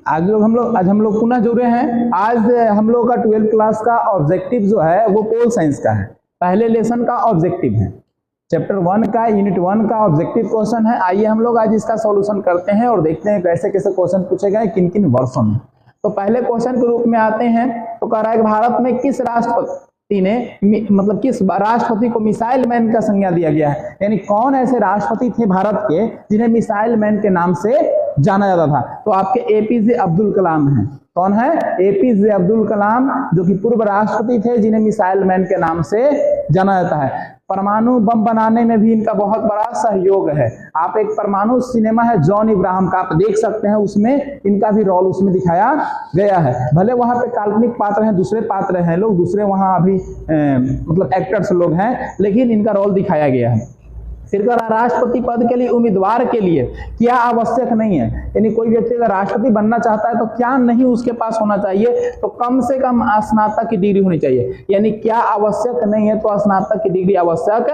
आज हम लोग पुनः जुड़े हैं। आज हम लोग का 12th क्लास का ऑब्जेक्टिव जो है वो पोल साइंस का है, पहले लेसन का ऑब्जेक्टिव है। चैप्टर 1 का यूनिट 1 का ऑब्जेक्टिव क्वेश्चन है। आइए हम लोग आज इसका सॉल्यूशन करते हैं और देखते हैं कैसे कैसे क्वेश्चन पूछे गए किन किन वर्षों में। तो पहले क्वेश्चन के रूप में आते हैं, तो कह रहा है कि भारत में किस राष्ट्रपति ने मतलब किस राष्ट्रपति को मिसाइल मैन का संज्ञा दिया गया है, यानी कौन ऐसे राष्ट्रपति थे भारत के जिन्हें मिसाइल मैन के नाम से जाना जाता था। तो आपके एपीजे अब्दुल कलाम हैं। कौन है? एपीजे अब्दुल कलाम, जो कि पूर्व राष्ट्रपति थे जिन्हें मिसाइल मैन के नाम से जाना जाता है। परमाणु बम बनाने में भी इनका बहुत बड़ा सहयोग है। आप एक परमाणु सिनेमा है जॉन इब्राहिम का, आप देख सकते हैं, उसमें इनका भी रोल उसमें दिखाया गया है। भले वहां पे काल्पनिक पात्र हैं, दूसरे पात्र हैं लोग, दूसरे वहां अभी मतलब एक्टर्स लोग हैं, लेकिन इनका रोल दिखाया गया है। फिर राष्ट्रपति पद के लिए उम्मीदवार के लिए क्या आवश्यक नहीं है, यानी कोई व्यक्ति अगर राष्ट्रपति बनना चाहता है तो क्या नहीं उसके पास होना चाहिए, तो कम से कम स्नातक की डिग्री होनी चाहिए। यानी क्या आवश्यक नहीं है, तो स्नातक की डिग्री आवश्यक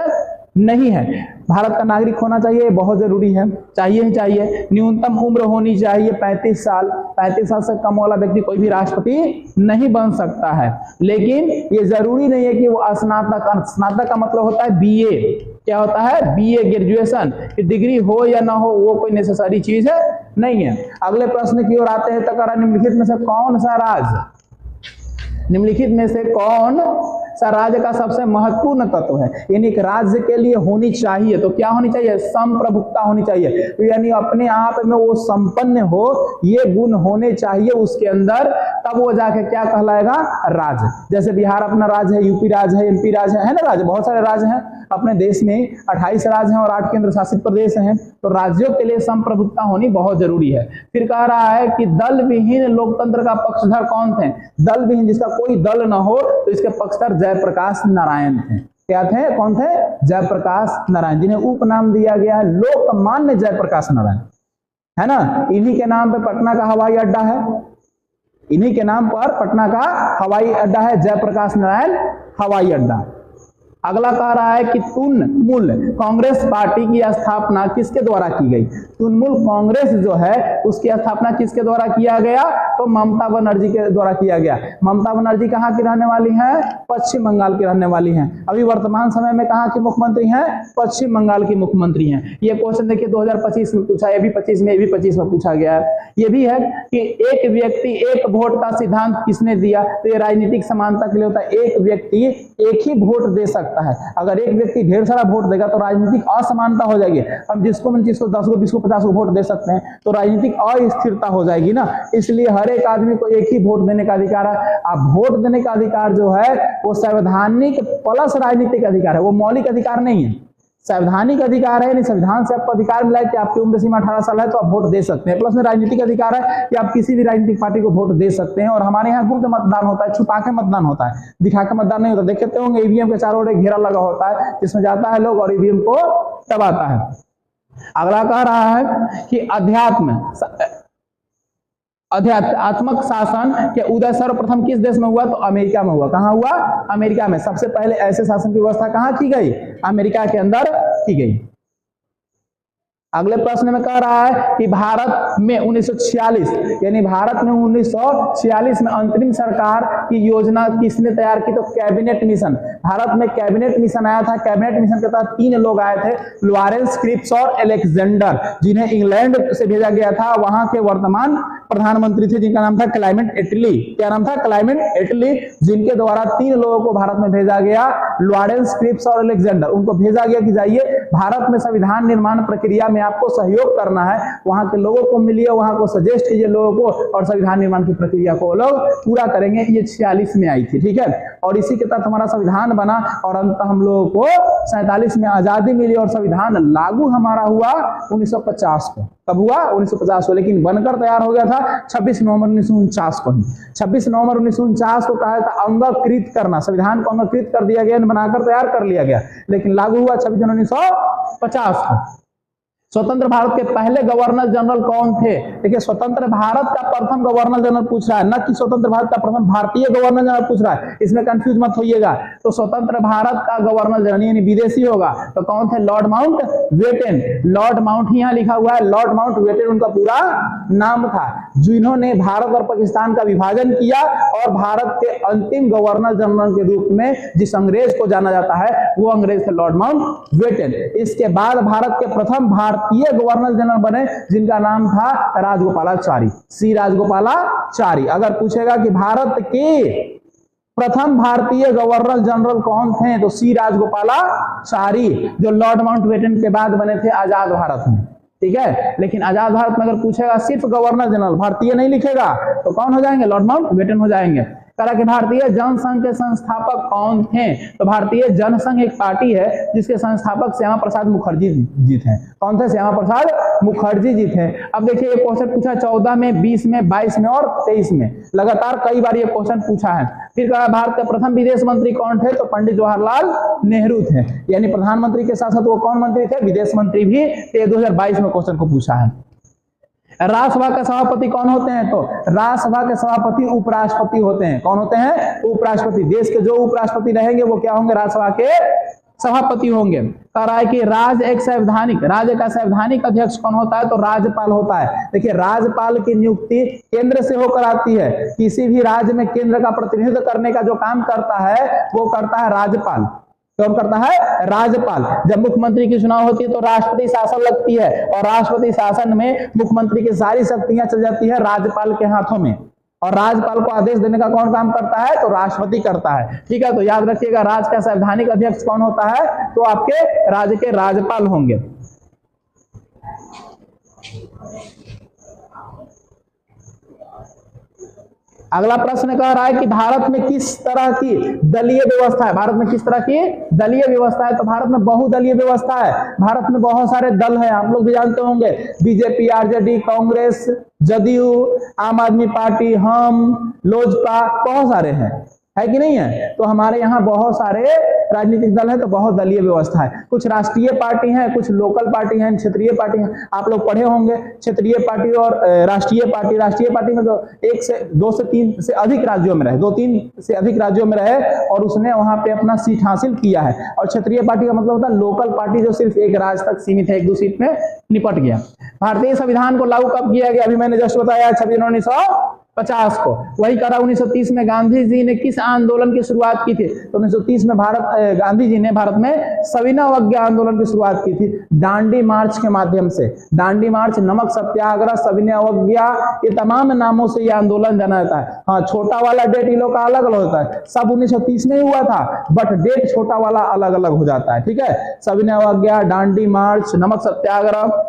नहीं है। भारत का नागरिक होना चाहिए, बहुत जरूरी है, चाहिए ही चाहिए। न्यूनतम उम्र होनी चाहिए 35 साल। 35 साल से कम वाला व्यक्ति कोई भी राष्ट्रपति नहीं बन सकता है। लेकिन ये जरूरी नहीं है कि वो स्नातक का मतलब होता है बीए। क्या होता है? बीए, ग्रेजुएशन की डिग्री हो या ना हो, वो कोई नेसेसरी चीज नहीं है। अगले प्रश्न की ओर आते हैं, तो निम्नलिखित में से कौन सा राज्य, निम्नलिखित में से कौन सा राज्य का सबसे महत्वपूर्ण तत्व है, यानी एक राज्य के लिए होनी चाहिए, तो क्या होनी चाहिए? संप्रभुता होनी चाहिए। तो यानी अपने आप में वो संपन्न हो, ये गुण होने चाहिए उसके अंदर, तब वो जाके क्या कहलाएगा? राज्य। जैसे बिहार अपना राज्य है, यूपी राज्य है, एमपी राज्य है ना, राज्य बहुत सारे राज्य हैं अपने देश में, 28 राज्य हैं और 8 केंद्र शासित प्रदेश हैं। तो राज्यों के लिए संप्रभुता होनी बहुत जरूरी है। फिर कह रहा है कि दल विहीन लोकतंत्र का पक्षधर कौन थे? दल विहीन, जिसका कोई दल न हो, तो इसके पक्षधर जयप्रकाश नारायण थे। क्या थे? कौन थे? जयप्रकाश नारायण, जिन्हें उपनाम दिया गया है लोकमान्य जयप्रकाश नारायण, है ना। इन्हीं के नाम पे पटना का हवाई अड्डा है, इन्हीं के नाम पर पटना का हवाई अड्डा है, जयप्रकाश नारायण हवाई अड्डा। अगला कह रहा है कि तृणमूल कांग्रेस पार्टी की स्थापना किसके द्वारा की गई? तृणमूल कांग्रेस जो है उसकी स्थापना किसके द्वारा किया गया? तो ममता बनर्जी के द्वारा किया गया। ममता बनर्जी कहाँ की रहने वाली हैं? पश्चिम बंगाल की रहने वाली हैं। अभी वर्तमान समय में कहाँ की मुख्यमंत्री हैं? पश्चिम बंगाल की मुख्यमंत्री हैं। ये क्वेश्चन देखिए 2025 में पूछा, ये भी 25 में, ये भी 25 में पूछा गया है। ये भी है कि एक व्यक्ति एक वोट का सिद्धांत किसने दिया? तो ये राजनीतिक समानता के लिए होता है। एक व्यक्ति एक ही वोट दे सकता है। अगर एक व्यक्ति ढेर सारा वोट देगा तो राजनीतिक असमानता हो जाएगी। हम जिसको मन जिसको 10 को 20 को 50 को वोट दे सकते हैं, तो राजनीतिक अस्थिरता हो जाएगी ना। इसलिए हर एक आदमी को एक ही वोट देने का अधिकार है। अब वोट देने का अधिकार जो है वो संवैधानिक प्लस राजनीतिक अधिकार है, वो मौलिक अधिकार नहीं है। संवैधानिक अधिकार है, यानी संविधान से आपको अधिकार मिला है कि आपकी उम्र सीमा 18 साल है तो आप वोट दे सकते हैं। प्लस में राजनीतिक अधिकार है कि आप किसी भी राजनीतिक पार्टी को वोट दे सकते हैं। और हमारे यहाँ गुप्त मतदान होता है, छुपा के मतदान होता है, दिखा के मतदान नहीं होता। देखते होंगे ईवीएम के चारों ओर एक घेरा लगा होता है, जिसमें जाता है लोग और ईवीएम को दबाता है। अगला कह रहा है कि आध्यात्मक शासन के उदय सर्वप्रथम किस देश में हुआ? तो अमेरिका में हुआ। कहाँ हुआ? अमेरिका में। सबसे पहले ऐसे शासन की व्यवस्था कहाँ की गई? अमेरिका के अंदर की गई। अगले प्रश्न में कह रहा है कि भारत में 1946, यानी भारत में 1946 में अंतरिम सरकार की योजना किसने तैयार की? तो कैबिनेट मिशन। भारत में कैबिनेट मिशन आया था। कैबिनेट मिशन के तहत 3 लोग आए थे, लॉरेंस, क्रिप्स और अलेक्जेंडर, जिन्हें इंग्लैंड से भेजा गया था। वहां के वर्तमान प्रधानमंत्री थे जिनका नाम था क्लाइमेट एटली। क्या नाम था? क्लाइमेट एटली, जिनके द्वारा 3 लोगों को भारत में भेजा गया, लॉरेंस, क्रिप्स और अलेक्जेंडर। उनको भेजा गया कि जाइए भारत में संविधान निर्माण प्रक्रिया में आपको सहयोग करना है, वहां के लोगों को मिलिए, वहां को सजेस्ट कीजिए लोगों को, और संविधान निर्माण की प्रक्रिया को लोग पूरा करेंगे। ये 46 में आई थी, ठीक है। और इसी के तहत हमारा संविधान बना और अंत हम लोगों को 47 में आजादी मिली और संविधान लागू हमारा हुआ 1950 को। कब हुआ? 1950 को। लेकिन बनकर तैयार हो गया था 26 नवंबर 1949 को ही। 26 नवंबर 1949 को कहा था अंगीकृत करना, संविधान को अंगीकृत कर दिया गया, बनाकर तैयार कर लिया गया, लेकिन लागू हुआ 26 जनवरी 1950 को। स्वतंत्र भारत के पहले गवर्नर जनरल कौन थे? देखिए, स्वतंत्र भारत का प्रथम गवर्नर जनरल पूछ रहा है, न कि स्वतंत्र भारत का प्रथम भारतीय गवर्नर जनरल पूछ रहा है, इसमें कंफ्यूज मत होइएगा। तो स्वतंत्र भारत का गवर्नर जनरल यानी विदेशी होगा, तो कौन थे? Lord Mountbatten. Lord Mount यहाँ लिखा हुआ है, लॉर्ड माउंट बेटन उनका पूरा नाम था, जिन्होंने भारत और पाकिस्तान का विभाजन किया और भारत के अंतिम गवर्नर जनरल के रूप में जिस अंग्रेज को जाना जाता है वो अंग्रेज थे लॉर्ड माउंट बेटन। इसके बाद भारत के प्रथम भारतीय गवर्नर जनरल बने जिनका नाम था राजगोपालाचारी, सी राजगोपालाचारी। अगर पूछेगा कि भारत के प्रथम भारतीय गवर्नर जनरल कौन थे, तो सी राजगोपालाचारी, जो लॉर्ड माउंटबेटन के बाद बने थे आजाद भारत में। ठीक है, लेकिन आजाद भारत में अगर पूछेगा सिर्फ गवर्नर जनरल, भारतीय नहीं लिखेगा, तो कौन हो जाएंगे? लॉर्ड माउंटबेटन हो जाएंगे। कहा कि भारतीय जनसंघ के संस्थापक कौन थे? तो भारतीय जनसंघ एक पार्टी है जिसके संस्थापक श्यामा प्रसाद मुखर्जी जी थे। कौन थे? श्यामा प्रसाद मुखर्जी जी थे। अब देखिए, ये क्वेश्चन पूछा 14 में, 20 में, 22 में और 23 में, लगातार कई बार ये क्वेश्चन पूछा है। फिर कहा भारत के प्रथम विदेश मंत्री कौन थे? तो पंडित जवाहरलाल नेहरू थे। यानी प्रधानमंत्री के साथ साथ वो कौन मंत्री थे? विदेश मंत्री भी। 2022 में क्वेश्चन को पूछा है। राज्यसभा के सभापति कौन होते हैं? तो राज्यसभा के सभापति उपराष्ट्रपति होते हैं। कौन होते हैं? उपराष्ट्रपति। देश के जो उपराष्ट्रपति रहेंगे वो क्या होंगे? राज्यसभा के सभापति होंगे। कह रहा है कि राज्य का संवैधानिक अध्यक्ष कौन होता है? तो राज्यपाल होता है। देखिए, राज्यपाल की नियुक्ति केंद्र से होकर आती है। किसी भी राज्य में केंद्र का प्रतिनिधित्व करने का जो काम करता है वो करता है राज्यपाल। कौन करता है? राज्यपाल। जब मुख्यमंत्री की चुनाव होती है तो राष्ट्रपति शासन लगती है और राष्ट्रपति शासन में मुख्यमंत्री की सारी शक्तियां चल जाती है राज्यपाल के हाथों में, और राज्यपाल को आदेश देने का कौन काम करता है? तो राष्ट्रपति करता है। ठीक है, तो याद रखिएगा, राज्य का संवैधानिक अध्यक्ष कौन होता है? तो आपके राज्य के राज्यपाल होंगे। अगला प्रश्न कह रहा है कि भारत में किस तरह की दलीय व्यवस्था है? भारत में किस तरह की दलीय व्यवस्था है? तो भारत में बहुदलीय व्यवस्था है। भारत में बहुत सारे दल हैं, आप लोग भी जानते होंगे, बीजेपी, आरजेडी, कांग्रेस, जदयू, आम आदमी पार्टी, हम, लोजपा, बहुत सारे हैं, है कि नहीं है? तो हमारे यहाँ बहुत सारे राजनीतिक दल है, तो बहुत दलीय व्यवस्था है। कुछ राष्ट्रीय पार्टी हैं, कुछ लोकल पार्टी हैं, क्षेत्रीय पार्टी हैं। आप लोग पढ़े होंगे क्षेत्रीय पार्टी और राष्ट्रीय पार्टी। राष्ट्रीय पार्टी में जो 1 से 2 से 3 से अधिक राज्यों में रहे, 2-3 से अधिक राज्यों में रहे और उसने वहां पे अपना सीट हासिल किया है। और क्षेत्रीय पार्टी का मतलब होता है लोकल पार्टी, जो सिर्फ एक राज्य तक सीमित है, 1-2 सीट में निपट गया। भारतीय संविधान को लागू कब किया गया? अभी मैंने जस्ट बताया 26 जनवरी 1950 को। वही करा 1930 में गांधी जी ने किस आंदोलन की शुरुआत की थी? तो 1930 में गांधी जी ने भारत में सविनय अवज्ञा आंदोलन की शुरुआत की थी, दांडी मार्च के माध्यम से। दांडी मार्च, नमक सत्याग्रह, सविनय अवज्ञा, ये तमाम नामों से ये आंदोलन जाना जाता है। हाँ, छोटा वाला डेट इन लोग का अलग अलग होता है, सब 1930 में ही हुआ था, बट डेट छोटा वाला अलग अलग हो जाता है। ठीक है, सविनय अवज्ञा, दांडी मार्च, नमक सत्याग्रह।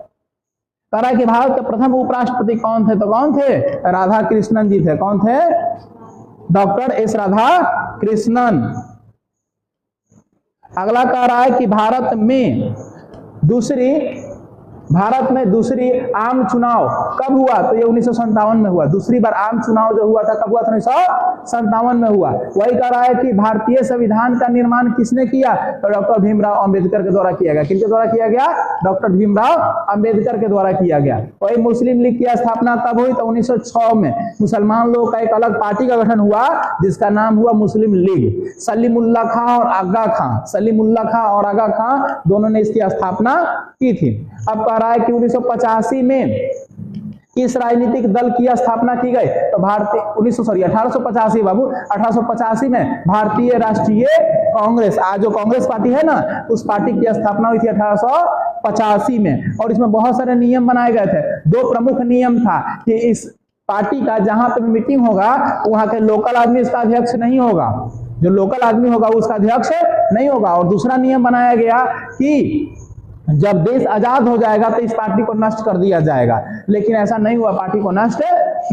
कहा कि भारत के प्रथम उपराष्ट्रपति कौन थे? तो कौन थे? राधा कृष्णन जी थे। कौन थे? Doctor S Radha Krishnan. अगला कह रहा है कि भारत में दूसरी आम चुनाव कब हुआ? तो ये 1957 में हुआ। दूसरी बार आम चुनाव जो हुआ था कब हुआ था? 1957 में हुआ। वही कह रहा है कि भारतीय संविधान का निर्माण किसने किया? तो डॉक्टर भीमराव अंबेडकर के द्वारा किया गया। किनके द्वारा किया गया? डॉक्टर भीमराव अंबेडकर के द्वारा किया गया। वही मुस्लिम लीग की स्थापना कब हुई? तो 1906 में मुसलमान लोगों का एक अलग पार्टी का गठन हुआ जिसका नाम हुआ मुस्लिम लीग। सलीमुल्लाह खां और आगा खां दोनों ने इसकी स्थापना की थी। अब कह रहा है कि 1985 में किस राजनीतिक दल की स्थापना की गई? तो 1885 बाबू, 1885 में भारतीय राष्ट्रीय कांग्रेस, आज जो कांग्रेस पार्टी है ना, उस पार्टी की स्थापना हुई थी 1885 में। और इसमें बहुत सारे नियम बनाए गए थे। 2 प्रमुख नियम था कि इस पार्टी का जहां पे मीटिंग होगा वहां के लोकल आदमी इसका अध्यक्ष नहीं होगा, जो लोकल आदमी होगा उसका अध्यक्ष नहीं होगा। और दूसरा नियम बनाया गया कि जब देश आजाद हो जाएगा तो इस पार्टी को नष्ट कर दिया जाएगा, लेकिन ऐसा नहीं हुआ, पार्टी को नष्ट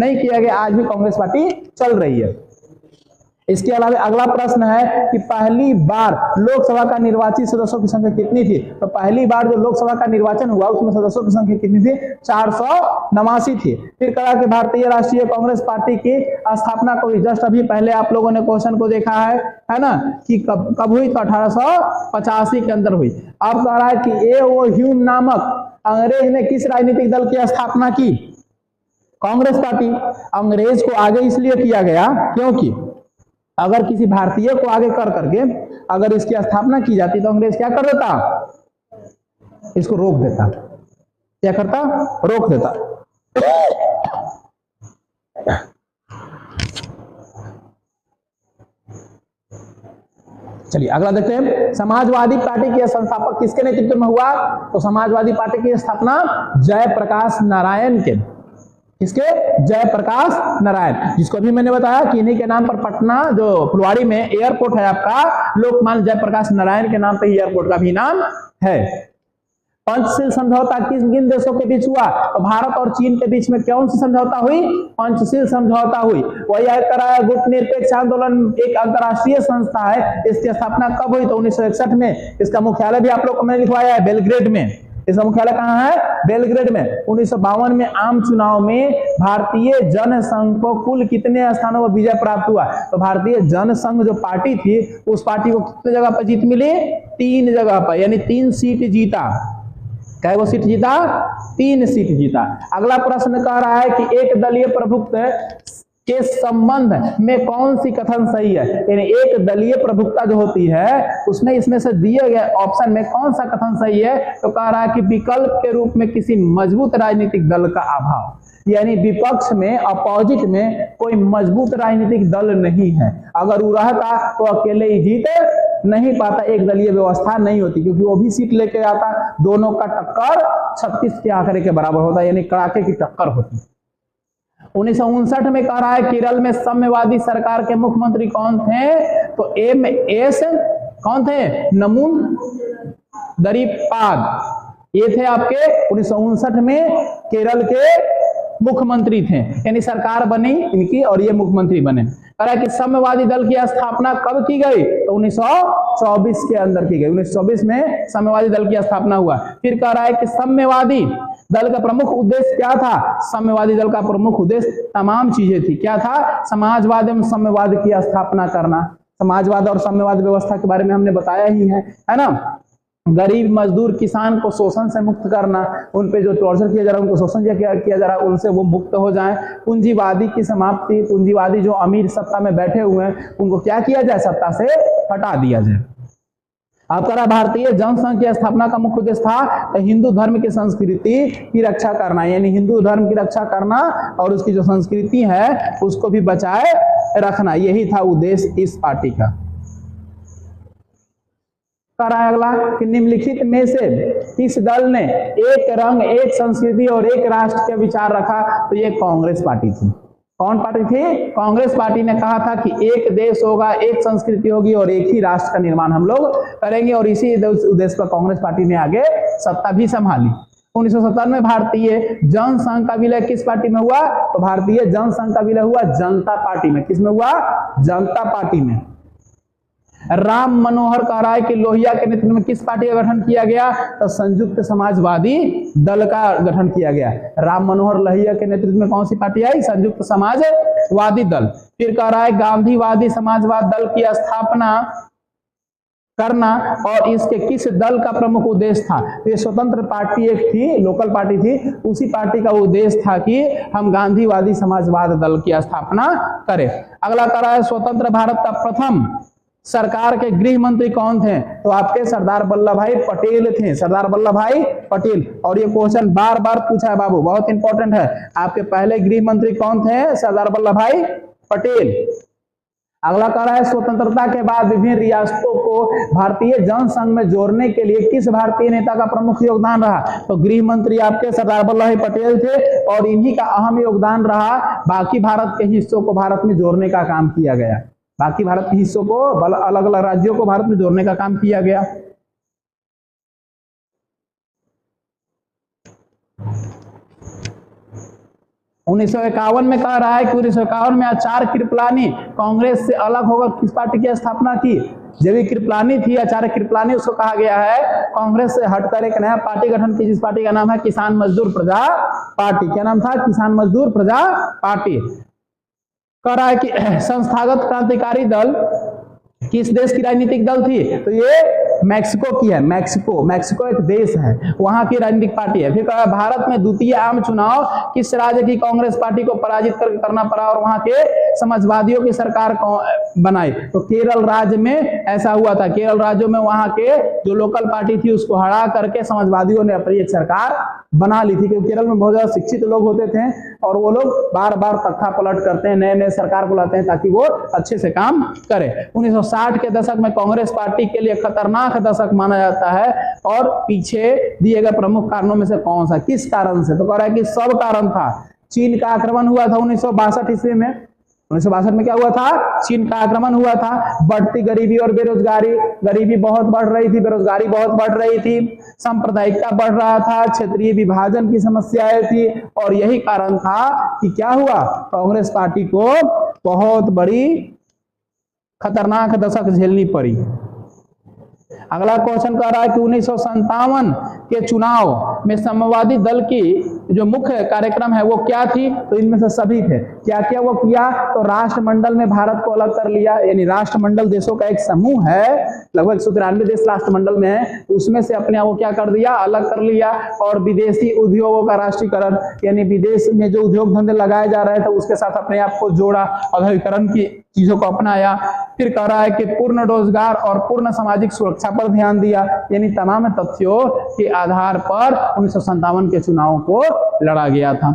नहीं किया गया। आज भी कांग्रेस पार्टी चल रही है। इसके अलावा अगला प्रश्न है कि पहली बार लोकसभा का निर्वाचित सदस्यों की संख्या कितनी थी? तो पहली बार जो लोकसभा का निर्वाचन हुआ उसमें सदस्यों की संख्या कितनी थी? 489 थी। फिर कहा कि भारतीय राष्ट्रीय कांग्रेस पार्टी की स्थापना को जस्ट अभी पहले आप लोगों ने क्वेश्चन को देखा है ना, कि कब हुई? तो 1885 के अंदर हुई। अब कह रहा है कि ए ओ ह्यूम नामक अंग्रेज ने किस राजनीतिक दल की स्थापना की? कांग्रेस पार्टी। अंग्रेज को आगे इसलिए किया गया क्योंकि अगर किसी भारतीय को आगे कर करके अगर इसकी स्थापना की जाती तो अंग्रेज क्या कर देता? इसको रोक देता। क्या करता? रोक देता। चलिए अगला देखते हैं। समाजवादी पार्टी के संस्थापक किसके नेतृत्व में हुआ? तो समाजवादी पार्टी की स्थापना जयप्रकाश नारायण के। किसके? जयप्रकाश नारायण, जिसको भी मैंने बताया कि इन्हीं के नाम पर पटना जो फुलवाड़ी में एयरपोर्ट है आपका, लोकमान्य जयप्रकाश नारायण के नाम पे ही एयरपोर्ट का भी नाम है। पंचशील समझौता किन देशों के बीच हुआ? तो भारत और चीन के बीच में कौन सी समझौता हुई? पंचशील समझौता हुई। वही कराया गुट निरपेक्ष आंदोलन, एक अंतरराष्ट्रीय संस्था है। इसकी स्थापना कब हुई? तो 1961 में। इसका मुख्यालय भी आप लोग को मैंने लिखवाया है बेलग्रेड में। इसका मुख्यालय कहाँ है? बेलग्रेड में। 1952 में आम चुनाव में भारतीय जनसंघ को कुल कितने स्थानों पर विजय प्राप्त हुआ? तो भारतीय जनसंघ जो पार्टी थी उस पार्टी को कितने जगह पर जीत मिली? 3 जगह पर, यानी 3 सीट जीता। क्या वो सीट जीता? 3 सीट जीता। अगला प्रश्न कह रहा है कि एक दलीय प्रभुत्व के संबंध में कौन सी कथन सही है? यानी एक दलीय प्रभुत्ता जो होती है उसमें इसमें से दिए गए ऑप्शन में कौन सा कथन सही है? तो कह रहा है कि विकल्प के रूप में किसी मजबूत राजनीतिक दल का अभाव, यानी विपक्ष में अपोजिट में कोई मजबूत राजनीतिक दल नहीं है। अगर वो रहता तो अकेले ही जीत नहीं पाता, एक दलीय व्यवस्था नहीं होती, क्योंकि वो भी सीट लेके आता। दोनों का टक्कर 36 के आंकड़े के बराबर होता है, यानी कड़ाके की टक्कर होती। 1959 में कह रहा है केरल में साम्यवादी सरकार के मुख्यमंत्री कौन थे? तो MS कौन थे? नमून दरीपाद। ये थे आपके 1959 में केरल के मुख्यमंत्री थे, यानी सरकार बनी इनकी और ये मुख्यमंत्री बने। कह रहा है कि साम्यवादी दल की स्थापना कब की गई? तो 1924 के अंदर की गई। 1924 में साम्यवादी दल की स्थापना हुआ। फिर कह रहा है कि साम्यवादी दल का प्रमुख उद्देश्य क्या था? साम्यवादी दल का प्रमुख उद्देश्य तमाम चीजें थी। क्या था? समाजवाद एवं साम्यवाद की स्थापना करना। समाजवाद और साम्यवाद व्यवस्था के बारे में हमने बताया ही है ना। गरीब मजदूर किसान को शोषण से मुक्त करना, उन पे जो टॉर्चर किया जा रहा है उनको शोषण किया जा रहा है उनसे वो मुक्त हो जाएं। पूंजीवादी की समाप्ति, पूंजीवादी जो अमीर सत्ता में बैठे हुए हैं उनको क्या किया जाए? सत्ता से हटा दिया जाए। अब कह रहा भारतीय जनसंघ की स्थापना का मुख्य उद्देश्य था हिंदू धर्म की संस्कृति की रक्षा करना, यानी हिंदू धर्म की रक्षा करना और उसकी जो संस्कृति है उसको भी बचाए रखना, यही था उद्देश्य इस पार्टी का। अगला कि निम्नलिखित में से किस दल ने एक रंग, एक संस्कृति और एक राष्ट्र का विचार रखा? तो ये कांग्रेस पार्टी थी। कौन पार्टी थी? कांग्रेस पार्टी ने कहा था कि एक देश होगा, एक संस्कृति होगी और एक ही राष्ट्र का निर्माण हम लोग करेंगे, और इसी उद्देश्य पर कांग्रेस पार्टी ने आगे सत्ता भी संभाली। 1957 में भारतीय जनसंघ का विलय किस पार्टी में हुआ? तो भारतीय जनसंघ का विलय हुआ जनता पार्टी में। किसमें हुआ? जनता पार्टी में। राम मनोहर कह रहा है कि लोहिया के नेतृत्व में किस पार्टी का गठन किया गया? तो संयुक्त समाजवादी दल का गठन किया गया। राम मनोहर लोहिया के नेतृत्व में कौन सी पार्टी आई? संयुक्त समाजवादी दल। फिर कह रहा है गांधीवादी समाजवाद दल की स्थापना करना और इसके किस दल का प्रमुख उद्देश्य था? तो ये स्वतंत्र पार्टी एक थी, लोकल पार्टी थी, उसी पार्टी का उद्देश्य था कि हम गांधीवादी समाजवाद दल की स्थापना करें। अगला कह रहा है स्वतंत्र भारत का प्रथम सरकार के गृह मंत्री कौन थे? तो आपके सरदार वल्लभ भाई पटेल थे। सरदार वल्लभ भाई पटेल। और ये क्वेश्चन बार बार पूछा है बाबू, बहुत इंपॉर्टेंट है। आपके पहले गृह मंत्री कौन थे? सरदार वल्लभ भाई पटेल। अगला कह रहा है स्वतंत्रता के बाद विभिन्न रियासतों को भारतीय जनसंघ में जोड़ने के लिए किस भारतीय नेता का प्रमुख योगदान रहा? तो गृह मंत्री आपके सरदार वल्लभ भाई पटेल थे और इन्हीं का अहम योगदान रहा। बाकी भारत के हिस्सों को भारत में जोड़ने का काम किया गया। बाकी भारत के हिस्सों को, अलग अलग राज्यों को भारत में जोड़ने का काम किया गया। उन्नीस सौ 51 में कह रहा है कि 1951 में आचार्य कृपलानी कांग्रेस से अलग होकर किस पार्टी की स्थापना की? जब भी कृपलानी थी, आचार्य कृपलानी, उसको कहा गया है कांग्रेस से हटकर एक नया पार्टी गठन की, जिस पार्टी का नाम है किसान मजदूर प्रजा पार्टी। क्या नाम था? किसान मजदूर प्रजा पार्टी। कह रहा है कि संस्थागत क्रांतिकारी दल किस देश की राजनीतिक दल थी? तो ये मैक्सिको की है, मैक्सिको एक देश है, वहां की राजनीतिक पार्टी है। फिर कहा भारत में द्वितीय आम चुनाव किस राज्य की कांग्रेस पार्टी को पराजित करना पड़ा और वहां के समाजवादियों की सरकार बनाई? तो केरल राज्य में ऐसा हुआ था। केरल राज्यों में वहां के जो लोकल पार्टी थी उसको हरा करके समाजवादियों ने अपनी एक सरकार बना ली थी, क्योंकि केरल में बहुत ज्यादा शिक्षित लोग होते थे और वो लोग बार बार तख्ता पलट करते हैं, नए नए सरकार बुलाते हैं ताकि वो अच्छे से काम करे। 1960 के दशक में कांग्रेस पार्टी के लिए खतरनाक दशक माना जाता है। और पीछे दिए गए प्रमुख कारणों में से कौन सा, किस कारण से? तो कह रहा है कि सब कारण था। चीन का आक्रमण हुआ था 1962 ईस्वी में। 1962 में क्या हुआ था? चीन का आक्रमण हुआ था। बढ़ती गरीबी और बेरोजगारी, गरीबी बहुत बढ़ रही थी, बेरोजगारी बहुत बढ़ रही थी, सांप्रदायिकता बढ़ रहा था, क्षेत्रीय विभाजन की समस्याएं थी। और यही कारण था कि क्या हुआ, कांग्रेस पार्टी को बहुत बड़ी खतरनाक दशक झेलनी पड़ी। अगला क्वेश्चन कह रहा है कि 1957 के चुनाव में साम्यवादी दल की जो मुख्य कार्यक्रम है वो क्या थी? तो इनमें से सभी थे। क्या क्या वो किया? तो राष्ट्रमंडल में भारत को अलग कर लिया, यानी राष्ट्रमंडल देशों का एक समूह है, लगभग 193 देश राष्ट्रमंडल में है, उसमें से अपने आप को क्या कर दिया, अलग कर लिया। और विदेशी उद्योगों का राष्ट्रीयकरण, यानी विदेश में जो उद्योग धंधे लगाए जा रहे थे उसके साथ अपने आप को जोड़ा, औद्योगिकरण की चीजों को अपनाया। फिर कह रहा है कि पूर्ण रोजगार और पूर्ण सामाजिक सुरक्षा पर ध्यान दिया, यानी तमाम तथ्यों के आधार पर 1957 के चुनावों को लड़ा गया था।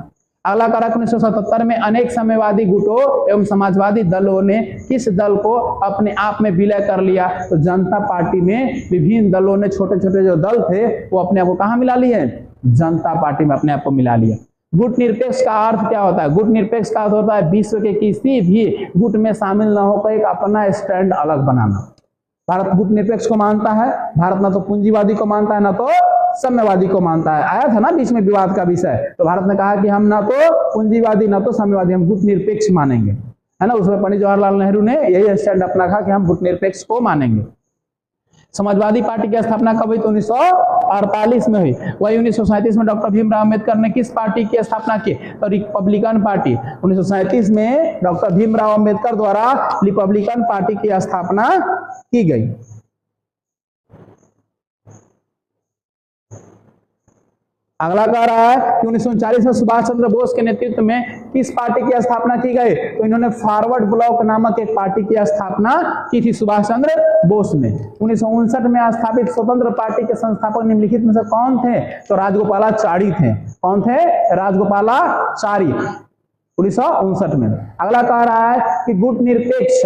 अगला कह रहा है 1977 में अनेक साम्यवादी गुटों एवं समाजवादी दलों ने किस दल को अपने आप में विलय कर लिया? तो जनता पार्टी में विभिन्न दलों ने, छोटे छोटे जो दल थे वो अपने आप को कहां मिला लिए? जनता पार्टी में अपने आप को मिला लिया। गुट निरपेक्ष का अर्थ क्या होता है? गुट निरपेक्ष का अर्थ होता है विश्व के किसी भी गुट में शामिल न होकर एक अपना स्टैंड अलग बनाना। भारत गुट निरपेक्ष को मानता है। भारत ना तो पूंजीवादी को मानता है ना तो साम्यवादी को मानता है। आया था ना बीच में विवाद का विषय, तो भारत ने कहा कि हम ना तो पूंजीवादी ना तो साम्यवादी, हम गुट निरपेक्ष मानेंगे, है ना। उसमें पंडित जवाहरलाल नेहरू ने यही स्टैंड अपना कहा कि हम गुट निरपेक्ष को मानेंगे। समाजवादी पार्टी की स्थापना कब हुई? तो 1948 में हुई। वही 1937 में डॉक्टर भीमराव अम्बेडकर ने किस पार्टी की स्थापना की? तो रिपब्लिकन पार्टी। 1937 में डॉक्टर भीमराव अम्बेडकर द्वारा रिपब्लिकन पार्टी की स्थापना की गई। अगला कह रहा है कि 1939 में सुभाष चंद्र बोस के नेतृत्व में किस पार्टी की स्थापना की गई? तो इन्होंने फॉरवर्ड ब्लॉक नामक एक पार्टी की स्थापना की थी सुभाष चंद्र बोस ने। 1959 में स्थापित स्वतंत्र पार्टी के संस्थापक निम्नलिखित में से कौन थे? तो राजगोपालाचारी थे। कौन थे? राजगोपालाचारी, 1959 में। अगला कह रहा है कि गुट निरपेक्ष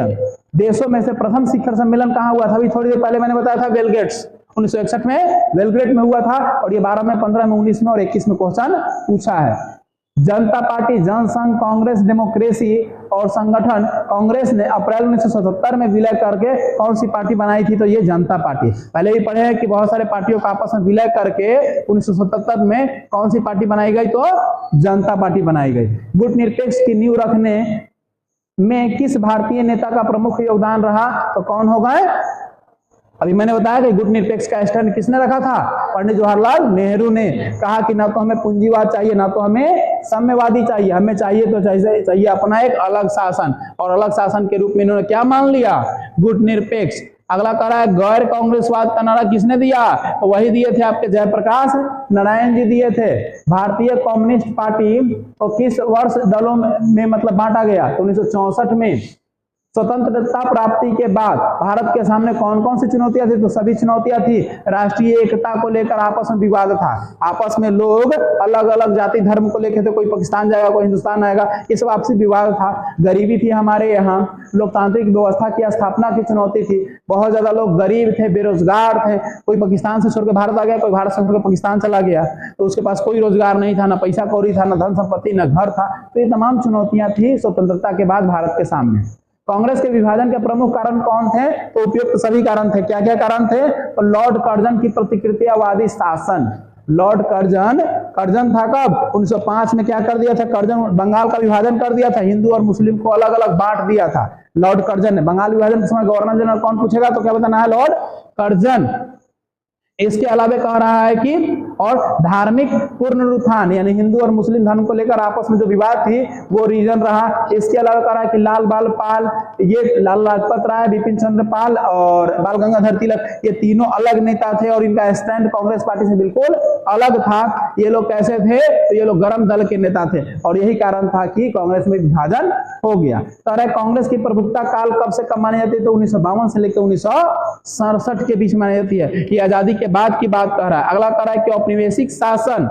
देशों में से प्रथम शिखर सम्मेलन कहां हुआ था? अभी थोड़ी देर पहले मैंने बताया था बेलग्रेड्स, 1961 में बेलग्रेड में हुआ था। और ये 12 में, 15 में, 19 में और 21 में क्वेश्चन पूछा है। जनता पार्टी, जनसंघ, कांग्रेस, डेमोक्रेसी और संगठन कांग्रेस ने अप्रैल 1977 में विलय करके कौन सी पार्टी बनाई थी? तो ये जनता पार्टी। पहले भी पढ़े हैं कि बहुत सारे पार्टियों का आपस में विलय करके 1977 में कौन सी पार्टी बनाई गई? तो जनता पार्टी बनाई गई। गुट निरपेक्ष की नींव रखने में किस भारतीय नेता का प्रमुख योगदान रहा? तो कौन होगा? अभी मैंने बताया कि गुट निरपेक्ष का स्टैंड किसने रखा था? पंडित जवाहरलाल नेहरू ने। कहा कि ना तो हमें पूंजीवाद चाहिए ना तो हमें साम्यवादी चाहिए, हमें चाहिए तो चाहिए अपना एक अलग शासन। और अलग शासन के रूप में इन्होंने क्या मान लिया? गुट निरपेक्ष। अगला कह रहा है गैर कांग्रेसवाद का नारा किसने दिया? तो वही दिए थे आपके जयप्रकाश नारायण जी दिए थे। भारतीय कम्युनिस्ट पार्टी को किस वर्ष दलों में मतलब बांटा गया? तो 1964 में। स्वतंत्रता प्राप्ति के बाद भारत के सामने कौन कौन सी चुनौतियां थी? तो सभी चुनौतियां थी। राष्ट्रीय एकता को लेकर आपस में विवाद था, आपस में लोग अलग अलग जाति धर्म को लेकर थे, कोई पाकिस्तान जाएगा कोई हिंदुस्तान आएगा, ये सब आपसी विवाद था। गरीबी थी हमारे यहाँ, लोकतांत्रिक व्यवस्था की स्थापना की चुनौती थी, बहुत ज्यादा लोग गरीब थे, बेरोजगार थे, कोई पाकिस्तान से छोड़कर भारत आ गया, कोई भारत से छोड़कर पाकिस्तान चला गया, तो उसके पास कोई रोजगार नहीं था, ना पैसा कौड़ी था, ना धन संपत्ति, ना घर था। तो ये तमाम चुनौतियां थी स्वतंत्रता के बाद भारत के सामने। कांग्रेस के विभाजन के प्रमुख कारण कौन थे? तो उपयुक्त सभी कारण थे। क्या क्या कारण थे? तो लॉर्ड कर्जन की प्रतिकृतियावादी शासन। लॉर्ड कर्जन था कब? 1905 में क्या कर दिया था? कर्जन बंगाल का विभाजन कर दिया था, हिंदू और मुस्लिम को अलग अलग बांट दिया था लॉर्ड कर्जन ने। बंगाल विभाजन के समय गवर्नर जनरल कौन पूछेगा? तो क्या बताना है? Lord Curzon. इसके अलावा कह रहा है कि और धार्मिक पुनरुत्थान, यानी हिंदू और मुस्लिम धर्म को लेकर आपस में जो विवाद थी वो रीजन रहा। इसके अलावा कह रहा है कि लाल बाल पाल, ये लाल लाजपत राय, बिपिन चंद्र पाल और बाल गंगाधर तिलक, ये तीनों अलग नेता थे और इनका स्टैंड कांग्रेस पार्टी से बिल्कुल अलग था। ये लोग कैसे थे, तो ये लोग गरम दल के नेता थे और यही कारण था कि कांग्रेस में विभाजन हो गया। तो कांग्रेस की प्रभुत्ता काल कब से कब मानी जाती है, तो 1952 से लेकर 1967 के बीच मानी जाती है। ये आजादी के बाद की बात कह रहा है। अगला कह रहा है कि औपनिवेशिक शासन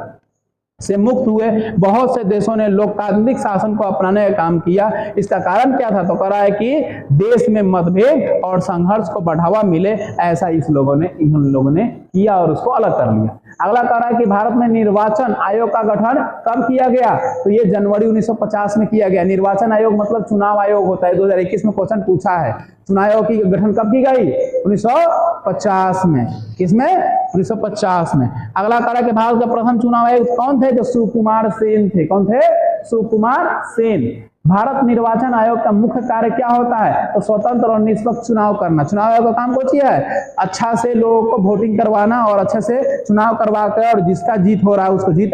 से मुक्त हुए बहुत से देशों ने लोकतांत्रिक शासन को अपनाने का काम किया। इसका कारण क्या था, तो कह रहा है कि देश में मतभेद और संघर्ष को बढ़ावा मिले, ऐसा इन लोगों ने किया और उसको अलग कर लिया। अगला कह रहा है कि भारत में निर्वाचन आयोग का गठन कब किया गया, तो ये जनवरी 1950 में किया गया। निर्वाचन आयोग मतलब चुनाव आयोग होता है। 2021 में क्वेश्चन पूछा है, चुनाव आयोग की गठन कब की गई, 1950 में। किसमें, 1950 में। अगला कह रहा है कि भारत का प्रथम चुनाव आयोग कौन थे, तो सुकुमार सेन थे। कौन थे, सुकुमार सेन। भारत निर्वाचन आयोग का मुख्य कार्य क्या होता है, तो स्वतंत्र और निष्पक्ष चुनाव करना। चुनाव आयोग का काम कौन है, अच्छा से लोगों को वोटिंग करवाना और अच्छे से चुनाव करवा कर और जिसका जीत हो रहा है उसको जीत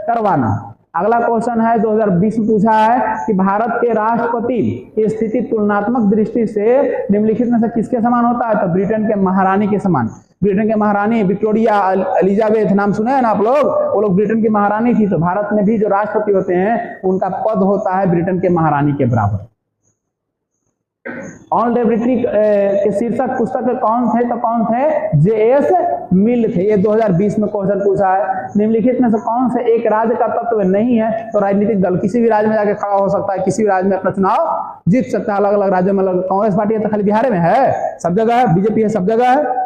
करवाना। अगला क्वेश्चन है 2020 में पूछा है कि भारत के राष्ट्रपति की स्थिति तुलनात्मक दृष्टि से निम्नलिखित में से किसके समान होता है, तो ब्रिटेन के महारानी के समान। ब्रिटेन के महारानी विक्टोरिया एलिजाबेथ, नाम सुने हैं ना आप लोग, वो लोग ब्रिटेन की महारानी थी। तो भारत में भी जो राष्ट्रपति होते हैं उनका पद होता है ब्रिटेन के महारानी के बराबर। ऑन लेबोरेटरी के शीर्षक पुस्तक कौन थे, तो कौन थे, जे.एस. मिल थे। ये 2020 में क्वेश्चन पूछा है। निम्नलिखित में से कौन से एक राज्य का तत्व नहीं है, तो राजनीतिक दल किसी भी राज्य में जाके खड़ा हो सकता है, किसी भी राज्य में अपना चुनाव जीत सकता है। अलग अलग राज्यों में कांग्रेस पार्टी है तो खाली बिहार में है, सब जगह है। बीजेपी है, सब जगह है।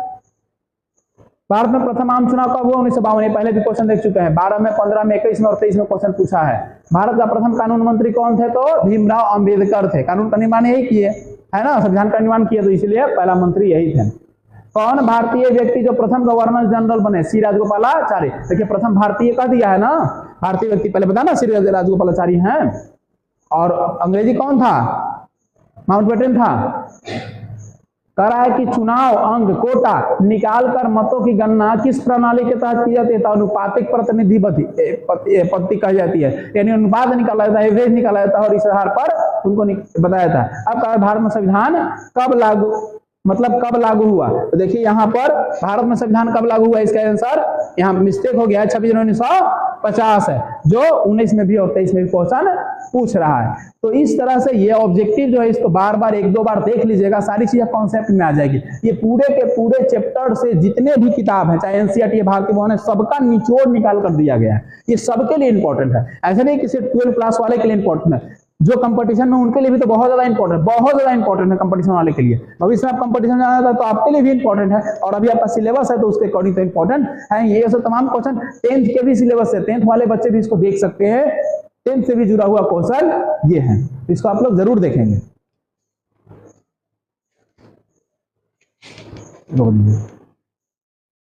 भारत में प्रथम आम चुनाव कब हुआ, 1952। पहले भी क्वेश्चन देख चुके हैं। 12 में, 15 में, 21 में और 23 में क्वेश्चन पूछा है। भारत का प्रथम कानून मंत्री कौन थे, तो भीमराव अंबेडकर थे। कानून का निर्माण यही किए है ना, संविधान का निर्माण किया, तो इसलिए पहला मंत्री यही थे। कौन भारतीय व्यक्ति जो प्रथम गवर्नर जनरल बने, सी राजगोपालाचारी। देखिए प्रथम भारतीय कह दिया है ना, भारतीय व्यक्ति पहले बता ना, सी राजगोपालाचारी हैं। और अंग्रेजी कौन था, माउंटबेटन था। कह रहा है कि चुनाव अंग कोटा निकाल कर मतों की गणना किस प्रणाली के तहत की जाती है, तो अनुपातिक प्रतिनिधि पद्धति कही जाती है। यानी अनुपात निकाला जाता है, एवरेज निकाला जाता है और इस आधार पर उनको बताया जाता है। अब कहा भारत में संविधान कब लागू, मतलब कब लागू हुआ, तो देखिए यहाँ पर भारत में संविधान कब लागू हुआ, इसका आंसर यहाँ मिस्टेक हो गया है, 26 जनवरी 1950 है, जो 19 में भी और 23 में भी क्वेश्चन पूछ रहा है। तो इस तरह से ये ऑब्जेक्टिव जो है इसको बार बार एक दो बार देख लीजिएगा, सारी चीजें कॉन्सेप्ट में आ जाएगी। ये पूरे के पूरे चैप्टर से जितने भी किताब है, चाहे एनसीईआरटी, भारतीय भवन है, सबका निचोड़ निकाल कर दिया गया है। ये सबके लिए इंपॉर्टेंट है, ऐसा नहीं कि सिर्फ 12 क्लास वाले के लिए इंपॉर्टेंट है, जो कंपटीशन में उनके लिए भी तो बहुत ज्यादा इंपॉर्टेंट, बहुत ज्यादा इंपॉर्टेंट है कंपटीशन वाले के लिए। भविष्य में आप कंपटीशन जाना था तो आपके लिए भी इंपॉर्टेंट है, और अभी आपका सिलेबस है तो उसके अकॉर्डिंग तो इंपॉर्टेंट है। ये सब तमाम क्वेश्चन 10th के भी सिलेबस है, 10th वाले बच्चे भी इसको देख सकते हैं। 10th से भी जुड़ा हुआ क्वेश्चन ये है, इसको आप लोग जरूर देखेंगे।